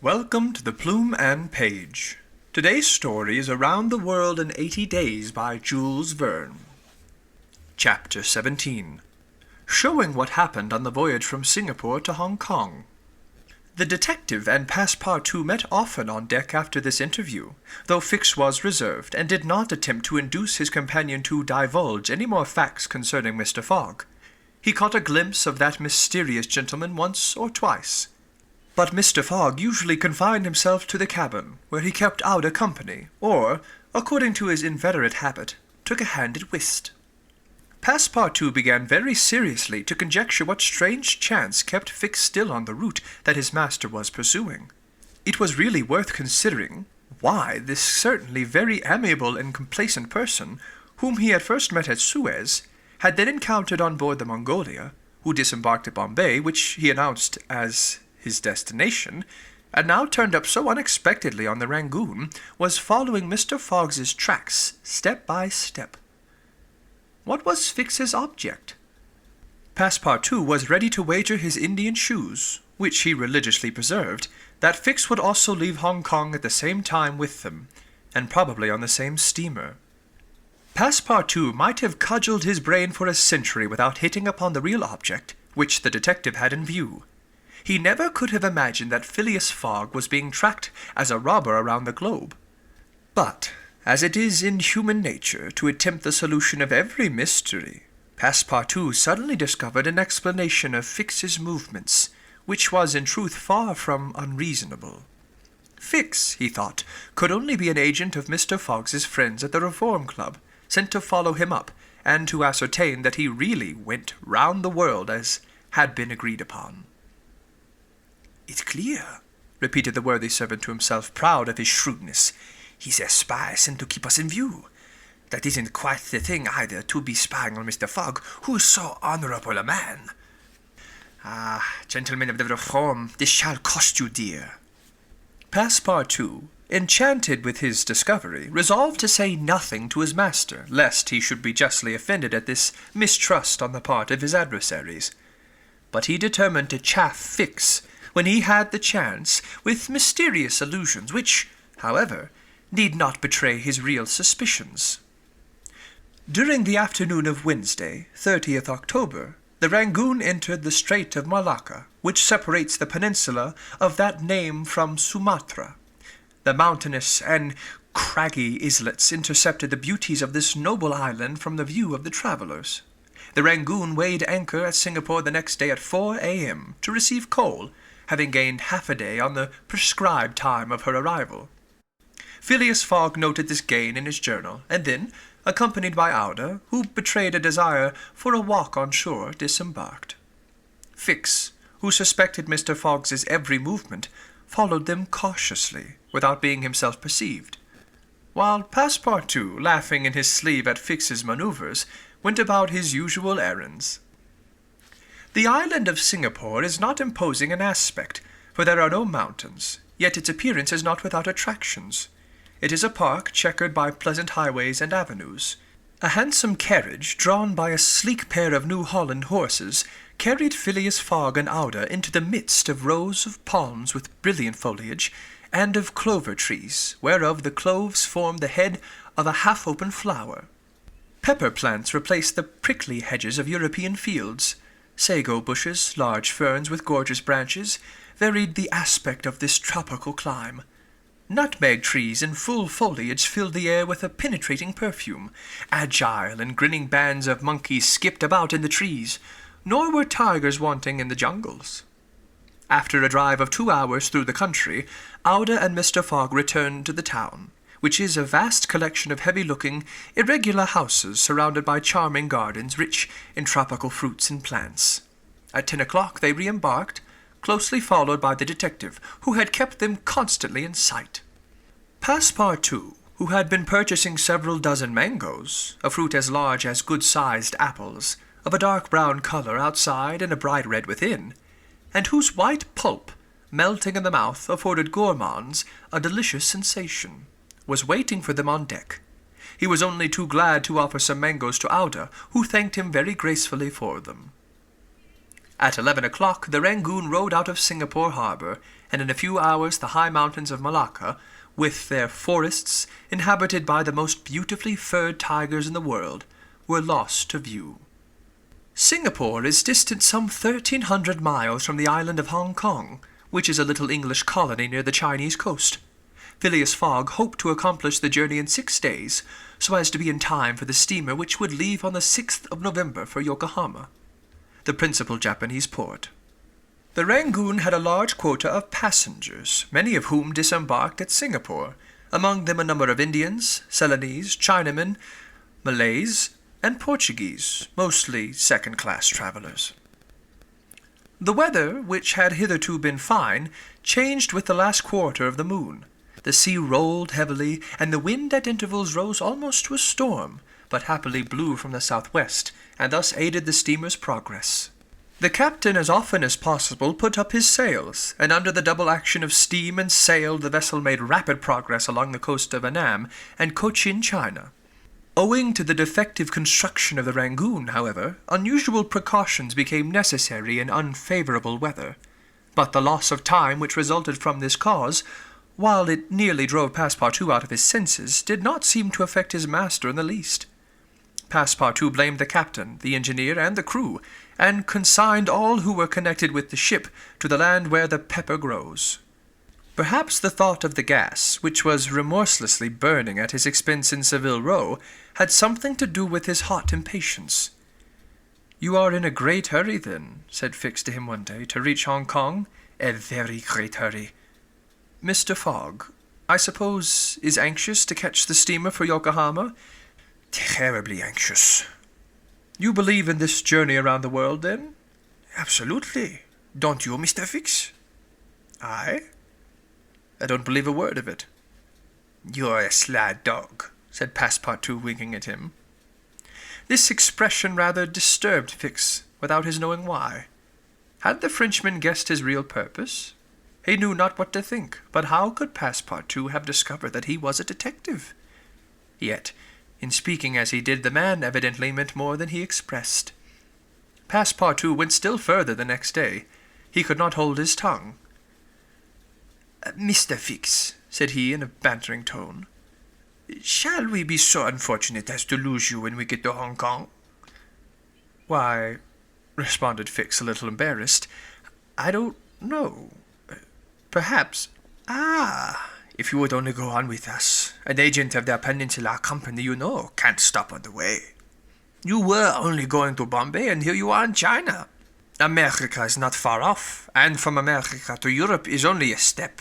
Welcome to the Plume and Page. Today's story is Around the World in 80 Days by Jules Verne. Chapter 17. Showing what happened on the voyage from Singapore to Hong Kong. The detective and Passepartout met often on deck after this interview, though Fix was reserved and did not attempt to induce his companion to divulge any more facts concerning Mr. Fogg. He caught a glimpse of that mysterious gentleman once or twice. But Mr. Fogg usually confined himself to the cabin, where he kept Auda company, or, according to his inveterate habit, took a hand at whist. Passepartout began very seriously to conjecture what strange chance kept Fix still on the route that his master was pursuing. It was really worth considering why this certainly very amiable and complacent person, whom he had first met at Suez, had then encountered on board the Mongolia, who disembarked at Bombay, which he announced as his destination, and now turned up so unexpectedly on the Rangoon, was following Mr. Fogg's tracks step by step. What was Fix's object? Passepartout was ready to wager his Indian shoes, which he religiously preserved, that Fix would also leave Hong Kong at the same time with them, and probably on the same steamer. Passepartout might have cudgelled his brain for a century without hitting upon the real object, which the detective had in view. He never could have imagined that Phileas Fogg was being tracked as a robber around the globe. But, as it is in human nature to attempt the solution of every mystery, Passepartout suddenly discovered an explanation of Fix's movements, which was in truth far from unreasonable. Fix, he thought, could only be an agent of Mr. Fogg's friends at the Reform Club, sent to follow him up, and to ascertain that he really went round the world as had been agreed upon. "It's clear," repeated the worthy servant to himself, proud of his shrewdness. "He's a spy sent to keep us in view. That isn't quite the thing either, to be spying on Mr. Fogg, who is so honourable a man. Ah, gentlemen of the Reform, this shall cost you dear." Passepartout, enchanted with his discovery, resolved to say nothing to his master, lest he should be justly offended at this mistrust on the part of his adversaries. But he determined to chaff Fix, when he had the chance, with mysterious allusions, which, however, need not betray his real suspicions. During the afternoon of Wednesday, 30th October, the Rangoon entered the Strait of Malacca, which separates the peninsula of that name from Sumatra. The mountainous and craggy islets intercepted the beauties of this noble island from the view of the travellers. The Rangoon weighed anchor at Singapore the next day at 4 a.m. to receive coal, having gained half a day on the prescribed time of her arrival. Phileas Fogg noted this gain in his journal, and then, accompanied by Auda, who betrayed a desire for a walk on shore, disembarked. Fix, who suspected Mr. Fogg's every movement, followed them cautiously, without being himself perceived, while Passepartout, laughing in his sleeve at Fix's manoeuvres, went about his usual errands. The island of Singapore is not imposing in aspect, for there are no mountains, yet its appearance is not without attractions. It is a park checkered by pleasant highways and avenues. A handsome carriage, drawn by a sleek pair of New Holland horses, carried Phileas Fogg and Auda into the midst of rows of palms with brilliant foliage, and of clover trees, whereof the cloves formed the head of a half-open flower. Pepper plants replaced the prickly hedges of European fields. Sago bushes, large ferns with gorgeous branches, varied the aspect of this tropical clime. Nutmeg trees in full foliage filled the air with a penetrating perfume. Agile and grinning bands of monkeys skipped about in the trees, nor were tigers wanting in the jungles. After a drive of 2 hours through the country, Auda and Mr. Fogg returned to the town, which is a vast collection of heavy-looking, irregular houses surrounded by charming gardens rich in tropical fruits and plants. At 10 o'clock they re-embarked, closely followed by the detective, who had kept them constantly in sight. Passepartout, who had been purchasing several dozen mangoes, a fruit as large as good-sized apples, of a dark brown colour outside and a bright red within, and whose white pulp, melting in the mouth, afforded gourmands a delicious sensation, was waiting for them on deck. He was only too glad to offer some mangoes to Auda, who thanked him very gracefully for them. At 11 o'clock, the Rangoon rode out of Singapore harbour, and in a few hours the high mountains of Malacca, with their forests, inhabited by the most beautifully furred tigers in the world, were lost to view. Singapore is distant some 1,300 miles from the island of Hong Kong, which is a little English colony near the Chinese coast. Phileas Fogg hoped to accomplish the journey in 6 days, so as to be in time for the steamer which would leave on the 6th of November for Yokohama, the principal Japanese port. The Rangoon had a large quota of passengers, many of whom disembarked at Singapore, among them a number of Indians, Ceylonese, Chinamen, Malays, and Portuguese, mostly second-class travellers. The weather, which had hitherto been fine, changed with the last quarter of the moon. The sea rolled heavily, and the wind at intervals rose almost to a storm, but happily blew from the southwest, and thus aided the steamer's progress. The captain as often as possible put up his sails, and under the double action of steam and sail the vessel made rapid progress along the coast of Annam and Cochin, China. Owing to the defective construction of the Rangoon, however, unusual precautions became necessary in unfavourable weather. But the loss of time which resulted from this cause, while it nearly drove Passepartout out of his senses, did not seem to affect his master in the least. Passepartout blamed the captain, the engineer, and the crew, and consigned all who were connected with the ship to the land where the pepper grows. Perhaps the thought of the gas, which was remorselessly burning at his expense in Savile Row, had something to do with his hot impatience. "You are in a great hurry, then," said Fix to him one day, "to reach Hong Kong?" "A very great hurry." "Mr. Fogg, I suppose, is anxious to catch the steamer for Yokohama?" "Terribly anxious." "You believe in this journey around the world, then?" "Absolutely. Don't you, Mr. Fix?" "I don't believe a word of it." "You're a sly dog," said Passepartout, winking at him. This expression rather disturbed Fix, without his knowing why. Had the Frenchman guessed his real purpose? He knew not what to think, but how could Passepartout have discovered that he was a detective? Yet, in speaking as he did, the man evidently meant more than he expressed. Passepartout went still further the next day. He could not hold his tongue. "Mr. Fix," said he in a bantering tone, "shall we be so unfortunate as to lose you when we get to Hong Kong?" "Why," responded Fix, a little embarrassed, "I don't know. Perhaps—" "Ah, if you would only go on with us. An agent of the Peninsular Company, you know, can't stop on the way. You were only going to Bombay, and here you are in China. America is not far off, and from America to Europe is only a step."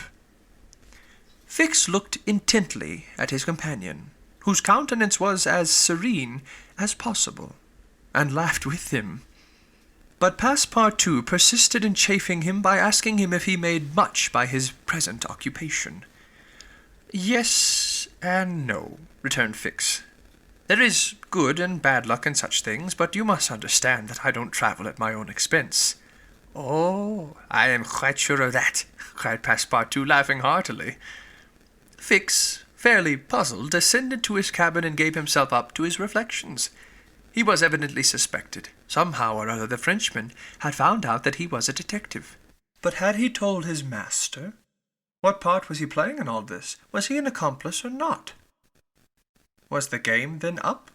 Fix looked intently at his companion, whose countenance was as serene as possible, and laughed with him. But Passepartout persisted in chaffing him by asking him if he made much by his present occupation. "Yes and no," returned Fix. "There is good and bad luck in such things, but you must understand that I don't travel at my own expense." "Oh, I am quite sure of that," cried Passepartout, laughing heartily. Fix, fairly puzzled, descended to his cabin and gave himself up to his reflections. He was evidently suspected. Somehow or other the Frenchman had found out that he was a detective. But had he told his master? What part was he playing in all this? Was he an accomplice or not? Was the game then up?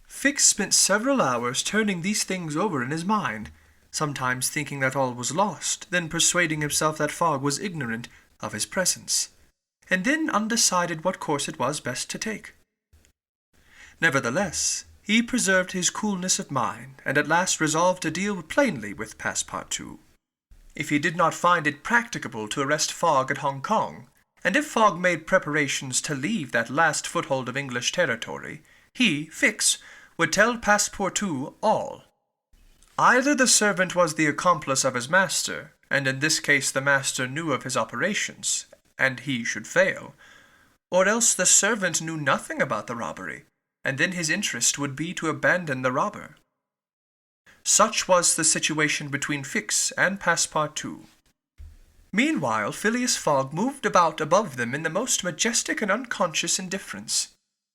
Fix spent several hours turning these things over in his mind, sometimes thinking that all was lost, then persuading himself that Fogg was ignorant of his presence, and then undecided what course it was best to take. Nevertheless, he preserved his coolness of mind, and at last resolved to deal plainly with Passepartout. If he did not find it practicable to arrest Fogg at Hong Kong, and if Fogg made preparations to leave that last foothold of English territory, he, Fix, would tell Passepartout all. Either the servant was the accomplice of his master, and in this case the master knew of his operations, and he should fail, or else the servant knew nothing about the robbery, and then his interest would be to abandon the robber. Such was the situation between Fix and Passepartout. Meanwhile, Phileas Fogg moved about above them in the most majestic and unconscious indifference.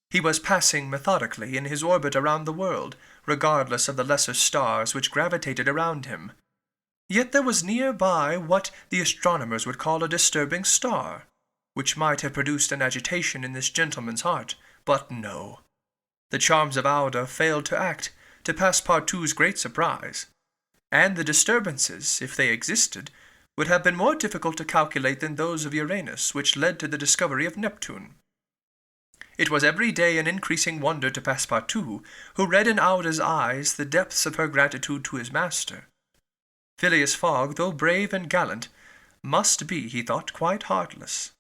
He was passing methodically in his orbit around the world, regardless of the lesser stars which gravitated around him. Yet there was nearby what the astronomers would call a disturbing star, which might have produced an agitation in this gentleman's heart, but no. The charms of Auda failed to act, to Passepartout's great surprise, and the disturbances, if they existed, would have been more difficult to calculate than those of Uranus, which led to the discovery of Neptune. It was every day an increasing wonder to Passepartout, who read in Auda's eyes the depths of her gratitude to his master. Phileas Fogg, though brave and gallant, must be, he thought, quite heartless.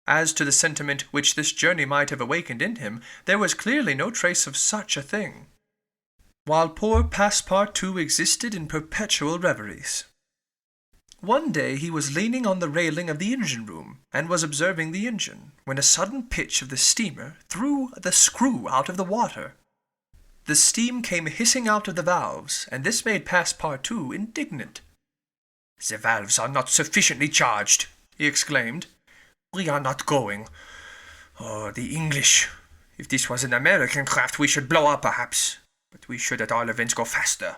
As to the sentiment which this journey might have awakened in him, there was clearly no trace of such a thing, while poor Passepartout existed in perpetual reveries. One day he was leaning on the railing of the engine-room, and was observing the engine, when a sudden pitch of the steamer threw the screw out of the water. The steam came hissing out of the valves, and this made Passepartout indignant. "The valves are not sufficiently charged," he exclaimed. "We are not going. Oh, the English! If this was an American craft we should blow up, perhaps, but we should at all events go faster."